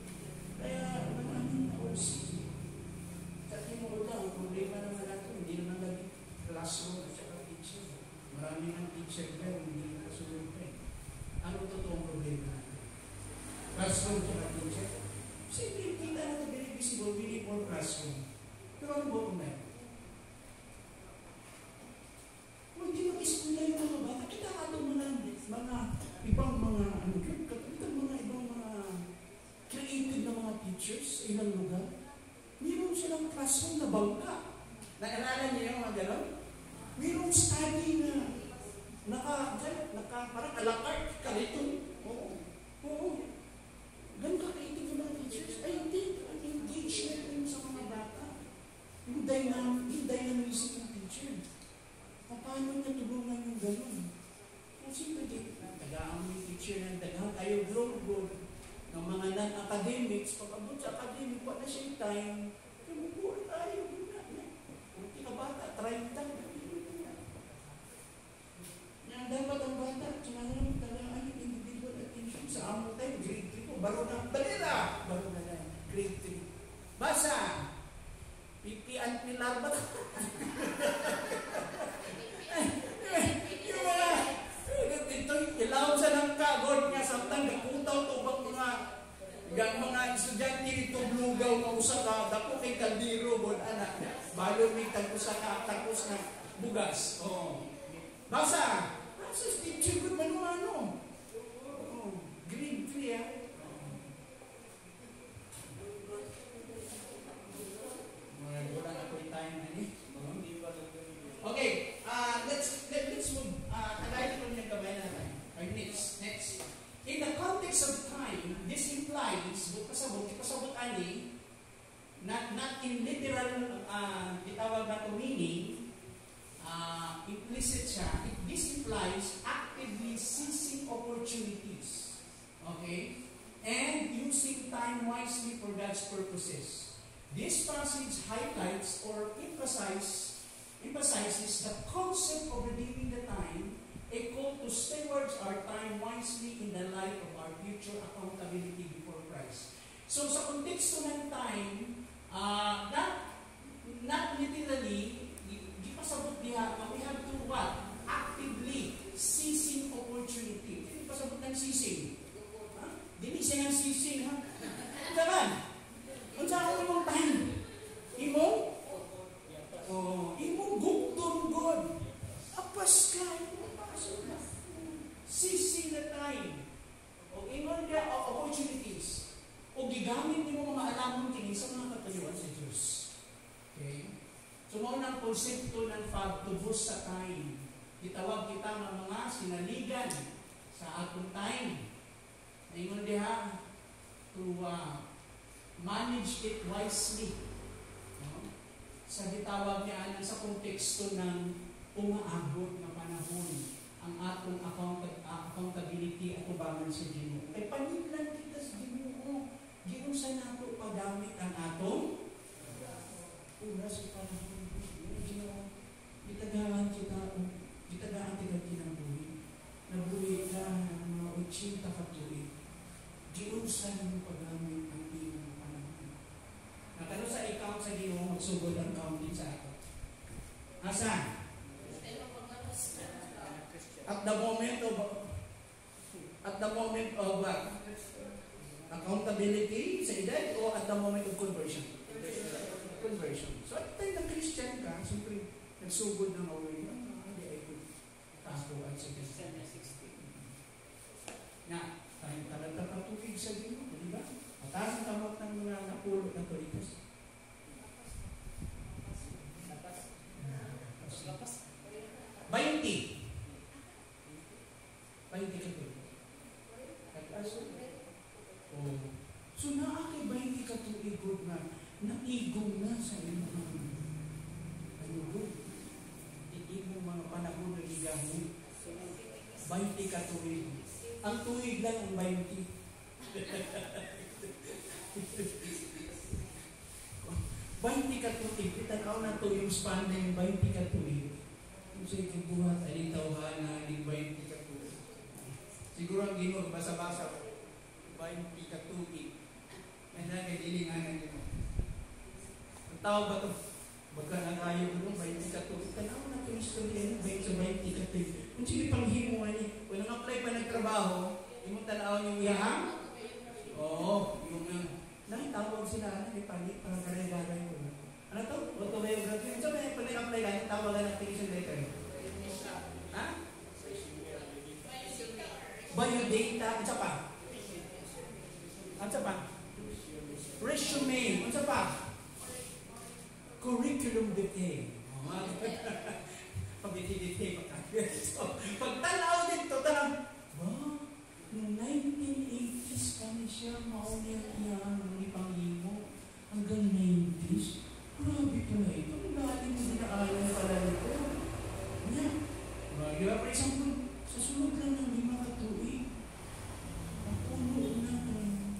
Speaker 1: Kaya, maraming na-OC. Kasi mo daw, problema naman natin, hindi naman lagi classroom at saka teacher. Marami ng teacher ka, hindi nakasunod pa eh. Ano totoong problema natin? Classroom at saka teacher? Simple, kita natin very visible, we need more classroom. Pero ano ba kung meron? Kung hindi mag-iskulla yung mga bata, kita ka itong mga ibang mga ibang mga creative na mga teachers sa ilang lugar. Mayroon silang classroom na bangka. Naalala niyo yung mga gano'n? Mayroong study na parang alakart, kalitong. Oo. Oo. Ganun ka-creative yung mga teachers. Ay, hindi. Ang engagement rin sa mga bata. Yung dynamism ng teacher. Paano niya tulungan yung ganun? Kung siyempre, tagaan mo yung teacher ng daghang ayaw grow ng mga non-academics, pag-abot sa academic, wala siya yung time, kumukuha tayo, yun na. Kung bata, try time. Yan, dapat ang bata, kailangan talaan yung individual attention sa among time, grade 3 po, baro na grade 3. Basa! Pipi and pilar ba? Yung mga, ito, ilawag sa ng kagod nga, samtang nakutaw to bang mga estudyante nito blugaw na usa ka, dako kay kaldiro, bon anak, balo may tagpusa ka, tapos na bugas. Oh. Basa! Basa, teacher ko ano. Oh. Grade 3, ah. Wala na po yung time na ni. Okay, let's move. Kalahin ko niya kamay na tayo. Next. In the context of time, this implies, pasabot ani, not in literal, itawag na to meaning, implicit siya. This implies actively seizing opportunities. Okay? And using time wisely for God's purposes. This passage highlights or emphasizes the concept of redeeming the time, a call to steward our time wisely in the light of our future accountability before Christ. So sa konteksto ng time, not literally, di pasabot diha, we have to what? Actively seizing opportunity. Di pasabot ng seizing. Dili siya ng seizing, ha? Daman, kung saan ako imong time? Imong gugtong God. Apas ka, seizing the time. O ingon niya opportunities. O gigamit niyo mga alamon kini sa mga katayuan sa Diyos. Okay? So, mao ang konsepto ng pagtubos sa time. Itawag kita ng mga sinaligan sa atong time. Ingon diha to manage it wisely. No? Sa gitawag niya sa konteksto ng umaabot na panahon ang atong accountability at ubangan sa Ginoo. Ay paniglan kita sa Ginoo. Ginoo sa nato paggamit ang atong oras sa panahon. Ginoo, gitagaan kita kinabuhi. Nabuhi ka ng mga 80 katuig. Ginoo sa nimo paggamit ang iyong panahon. Nakano sa account sa Ginoo magsugod ang counting sa ato. Asan? At the moment of accountability sa edad o at the moment of conversion? Conversion. So at tayo ng Christian ka, siyempre nagsugod ng away na hindi ay tapuan sa Christian na 16. Na, tayong talaga patupig sa Ginoo, di ba? At ang tamot ng mga napulo na tulitas. 20 ka to. So naakay 20 ka to igod na naigong na sa imong ayugod. Iigong mga panahon na igahon. 20 ka to igod. Ang tuig lang ang 20. 20 ka to igod. Itanaw na to yung span na yung 20 ka to igod. Kung sa'yo kabuhat, alin tawhan na alin 20 ka to. Siguro ang Ginoo basa-basa 20 ka tuig. Kaya kay dilinganan nimo. Ang tawag ba to? Baka nangayo ko 20 ka tuig. Tanaw na to istorya ni 20 ka tuig. Kung sino panghimo ani, kung nang-apply pa ng trabaho, imong tanaw yung yahang? Oo, yung nakitawag sila ni panik para kare-kare ko. Ano to? Autobiography. Sa may apply lang tawagan ng application letter. Ha? Biodata, at pa? At pa? Resume, at pa? Curriculum vitae. Pag-vitae pa ka. So, pag tanaw dito, tanong, noong 1980,
Speaker 3: siya, mauniyang iyang ni Panghimo. Hanggang 90s. Grabe pala ito. Ang lalim na dinaalan pala nito. Nga. Diba? For example, sa sunod lang ng 5 katuig, ang puno na ng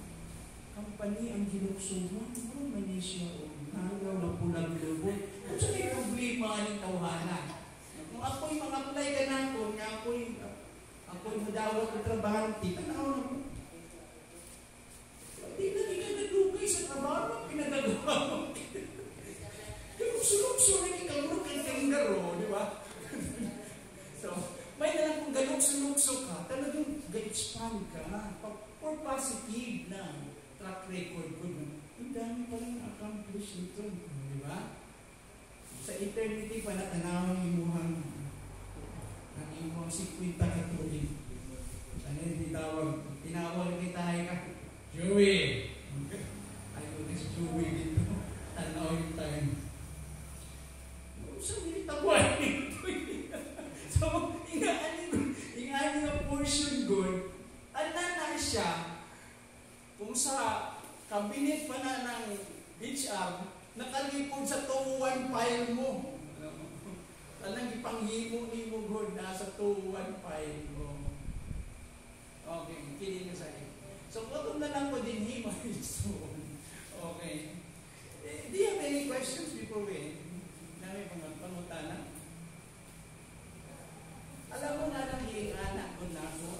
Speaker 3: company ang ginuksuhan. Ano Malaysia o nagaw na pulang lubot. Kung sa may problema ng tawhanan. Kung ako'y mag-apply ka na ako, ako'y madawat ng trabaho, titanaw na ko. Hindi na ikanagugay sa trabaho, pinagagawa mo. Yung sulok-sulok na ikalurok ang tinggaro, di ba? So, may nalang kung galok-sulok ka, talagang ga-expand ka. For positive na track record ko. Ang dami palang accomplish nito, di ba? Sa eternity pa natanaw ng imuhang ang imuhang 50 katulig. Ano yung tinawag kita ka? Joey! Ayaw na si Joey dito. Tanaw yung time. Sa minitabuan nito. So, ingani nga portion good, na siya, kung sa cabinet pa na ng HR, nakalipod sa 2-1 file mo. Talang ipanghimo ni mo good na sa 2-1 file mo. Okay, kidding aside. So, kung na lang ko din himo soon. Okay. Do you have any questions before we end? Nami pangutana? Alam mo na lang anak ko na ako,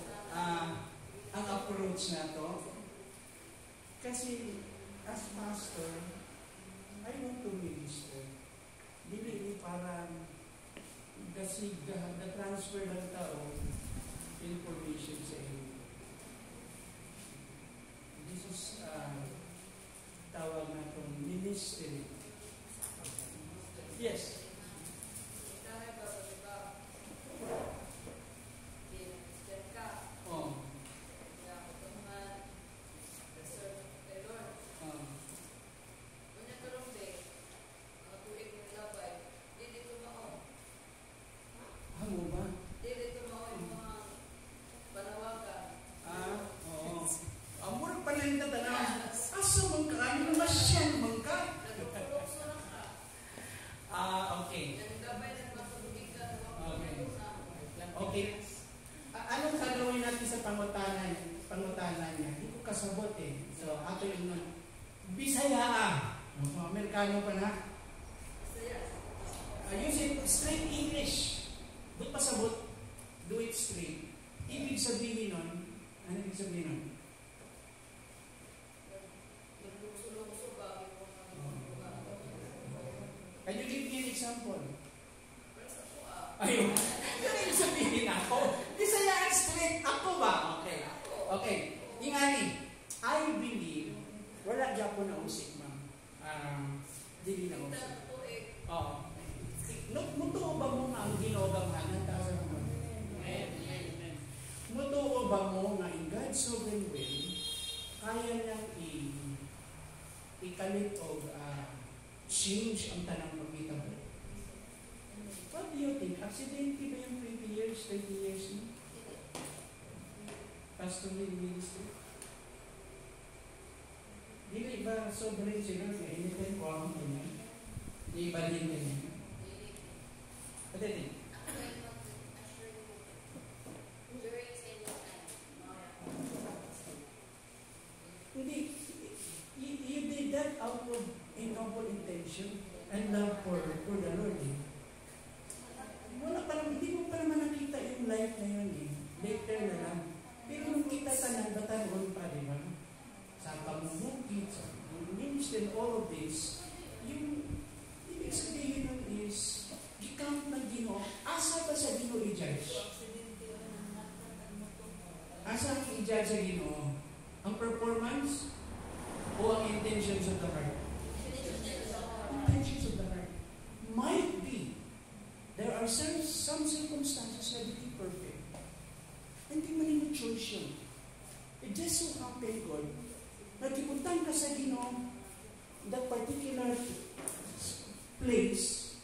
Speaker 3: ang approach na to. Kasi, as pastor, I want to minister. Dili parang kasi na-transfer ng tao information sa iyo. This is tawag na itong ministry. Yes. Pangutanan niya. Hindi ko kasabot eh. So, ato yung Bisaya. Amerikano pa na. Use it straight English. Doon pasabot. Do it straight. Ibig sabihin nun, ano ibig sabihin nun? Can you give me an example? Ayun. Ano ibig sabihin ako? Bisaya straight. Ako ba? Okay. Okay. Ingani. I believe, wala dyan po na usik, ma'am. Dili na usik. Oo. Mutuo ba mo nga ang ginogamanan? Mutuo ba mo nga in God's sovereign will, kaya niyang ikalit o change ang tanang makita mo? What do you think? Accidentally ba yung 20 years, 30 years mo? Pastoral ministry? Dili ba sobrang sila na initin ko ang ganyan? Di ba din ganyan? Pati din? Hindi. You did that out of a noble intention and love for the Lord. Eh. Wala pa naman, hindi mo pa naman nakita yung life na yun eh. Later na lang. Pero nung kita sa batanon pa, di ba? Sa pamumukit, sa ministry, all of this, yung ibig sabihin nun is, i-count ng Ginoo, asa ba sa Ginoo i-judge? Asa ang i-judge sa Ginoo? Ang performance o ang intentions of the heart? Intentions of the heart. Might be, there are some circumstances na hindi perfect. Hindi man yung choice yun. It just so happened, God, nagkipuntan ka sa Ginoo, that particular place,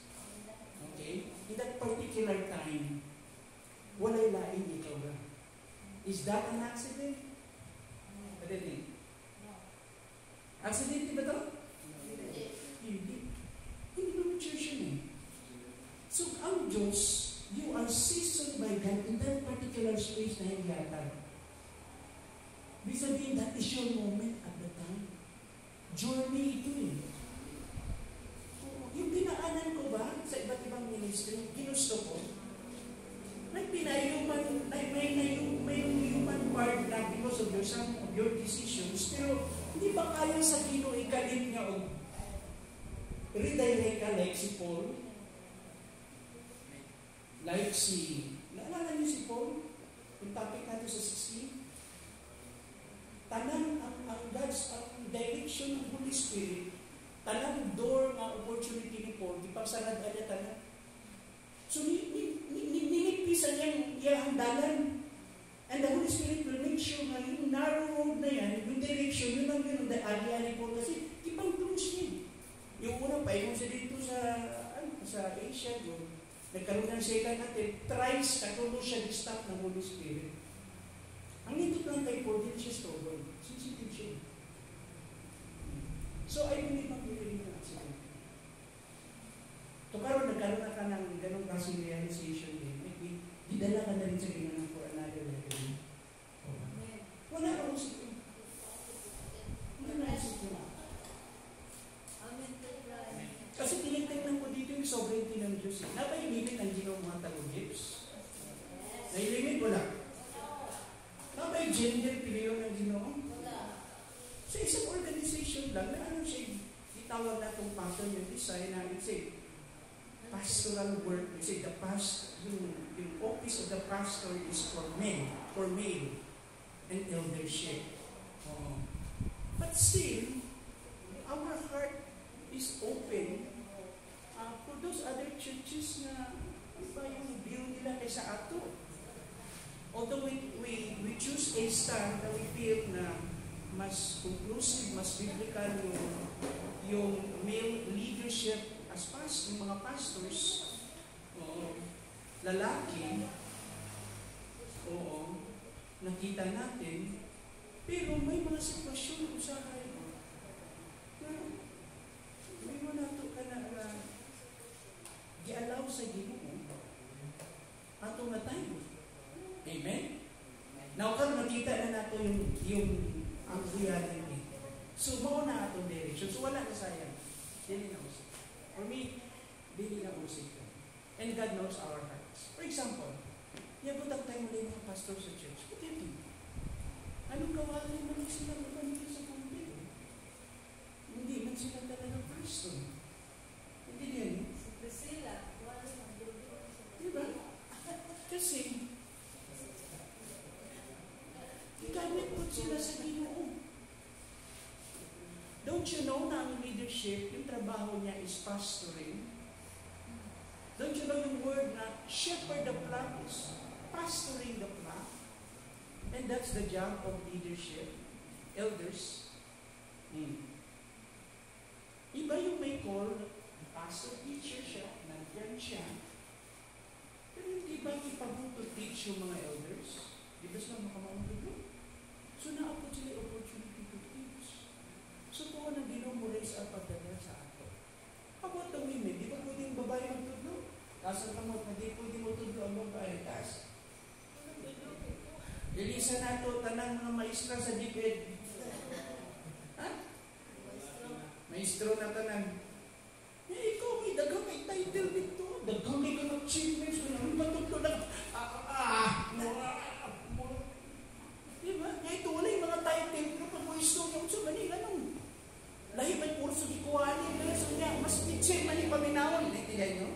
Speaker 3: okay, in that particular time, walay laing ikaw na. Is that an accident? Pwede din. Aksidente ba ito? Hindi. Hindi naman church yun eh. So, ang Diyos, you are seasoned by God in that particular space na hinggatan. Ibig sabihin, that is your moment at the time. Journey ito eh. Yung pinaanan ko ba sa iba't ibang ministry, ginusto ko, may human part na because of some of your decisions, pero hindi ba kaya sa Ginoo ikalim niya o redirect ka like si Paul? Like naalala niyo si Paul? Yung topic natin sa 16? Tanan ang God's direction ng Holy Spirit, tanan door ng opportunity ni Paul, di pa sarad niya tanan. So, ninipisan niya ang dalan. And the Holy Spirit will make sure na yung narrow road na yan, yung direction, yun ang area ni Paul. Kasi, ibang close niya. Yung una pa, yung siya dito sa Asia, doon, nagkaroon ng second attempt, thrice katulong siya di-stop ng Holy Spirit. Ang nito lang kay Paul, din siya stubborn. Sensitive siya. So, I believe ang believe ng accident. So, nagkaroon na ka ng ganong klaseng realization din. Maybe, didala ka na rin sa ginanang for another level. Wala akong sito. Wala akong sito. Kasi tinitignan ko dito yung sovereignty ng Diyos. Napailimit ang ginawang mga talugips. Nailimit, wala. Napay gender piliyon ng Ginoo. Sa isang organization lang, na ano siya, itawag na itong pattern yung design na it's a pastoral work. It's a yung office of the pastor is for men, for male, and eldership. But still, our heart is open for those other churches na iba yung view nila kaysa ato. Although we choose a stand na we feel na mas conclusive, mas biblical yung male leadership as yung mga pastors, lalaki, nakita natin, pero may mga sitwasyon usahay na may manato ka na i-allow sa Ginoo ato na tayo. Amen? Now, kung nakita na nato yung ang reality. So, mauna atong direction. So, wala na sayang. Dili na usik. For me, dili na usik. And God knows our hearts. For example, yabutang tayo muli mga pastor sa church. What do you think? Anong gawain naman sila magpamilya sa pamilya? Hindi man sila talaga pastor. Hindi yan. Diba? Kasi, gamit po sila sa Ginoo. Don't you know na ang leadership, yung trabaho niya is pastoring? Don't you know yung word na shepherd the flock is pastoring the flock? And that's the job of leadership. Elders. Iba yung may call, pastor, teacher siya, nandiyan siya. Pero hindi ba ipabuto teach yung mga elders? Di ba sila makamamagod? So, na-apot sila opportunity to teach. So, kung anong raise up at sa ato. How about the women? Di ba pwedeng babae magtudlo? Kasal ka mo, hindi pwedeng magtudlo ang babae. Tas, ilisa na ito, tanang mga maestra sa dipid. Ha? Maestro na tanang. Ikaw, may dagang may title dito. Dagang may kang achievements. May matudlo lang. Diba? Nga ito, wala yung mga title. Pero pag mo istorya sa Manila nung lahi may kurso di kuwani. So nga, mas teaching man yung paminawon. Naintindihan nyo?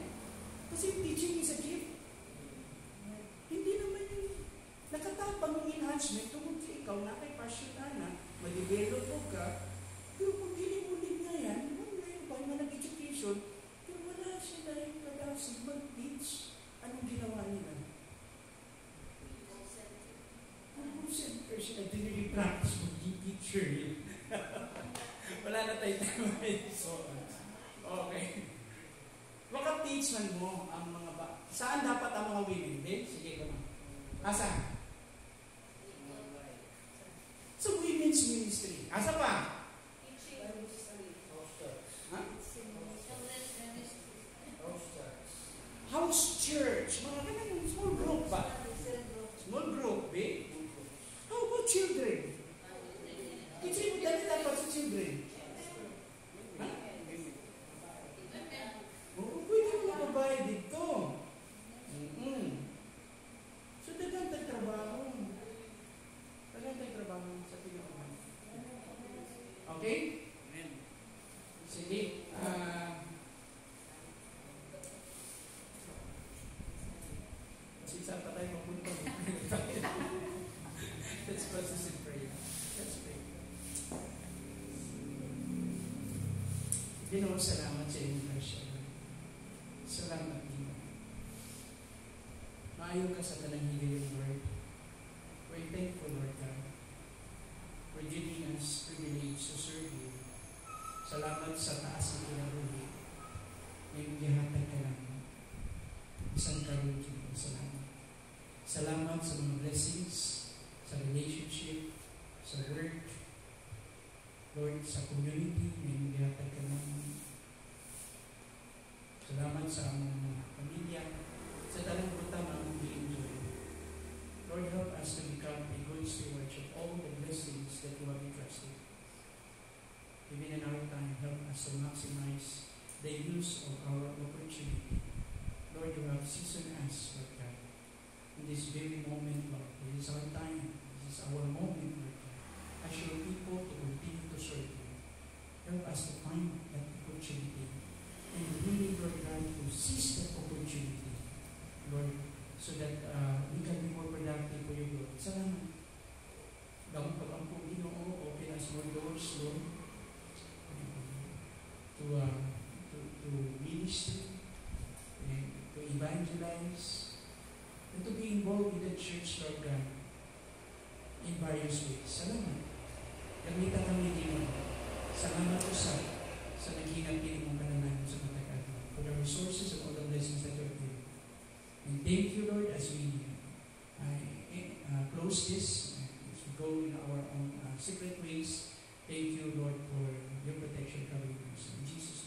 Speaker 3: Kasi teaching is a gift. Hindi naman yung nakatapang ng enhancement tungkol sa ikaw na kay passion na ma-develop mo ka. Pero kung hinimulig na yan, wala yung pang nag-education, pero wala sila yung kadasig mag-teach. Anong ginawa nila? I didn't really practice maging teacher. Wala na tayo so, okay. Maka-teach man mo ang mga saan dapat ang mga women? Sige ko na. Asa? Sa women's ministry. Asa pa? church, mga ganun, small group ba? Small group, eh? How about children? Kasi mo dali dapat sa children. Ha? Oo, pwede mo na babae dito. So, dagang trabaho. Dagang trabaho sa Pilipinas. Okay? Sige. Kasi saan pa tayo mapunta? Let's process in prayer. Let's pray. Ginoo, salamat sa inyong grasya. Salamat, Ginoo. Maayo ka sa tanang hiling, Lord. We're thankful, Lord God, for giving us privilege to serve you. Salamat sa taas ng kinabuhi. Ngayong gihatag ka namin. Isang karoon, Ginoo. Salamat. Salamat sa mga blessings, sa relationship, sa work, Lord, sa community, ngayong gihatag ka namin. Salamat sa aming mga pamilya, sa talang butang ang i-enjoy. Lord, help us to become a good steward of all the blessings that you have entrusted. Even in our time, help us to maximize the use of our opportunity. Lord, you have seasoned us, Lord God, in this very moment, Lord. This is our time. This is our moment, Lord God. As your people to continue to serve you. Help us to find that opportunity. And really, Lord God, to seize that opportunity, Lord, so that we can be more productive for your good. Salamat. Gawang pag-ampong Ginoo, open us more doors, Lord, to ministry, and to evangelize, and to be involved in the church, Lord God, in various ways. Salamat. Gamitan kami, Ginoo. Salamat po sa naghinag-piling mong kananayan sa matagad, for the resources and all the blessings that you have given. And thank you, Lord, as we close this, as we go in our own secret ways. Thank you, Lord, for your protection covering us. In Jesus'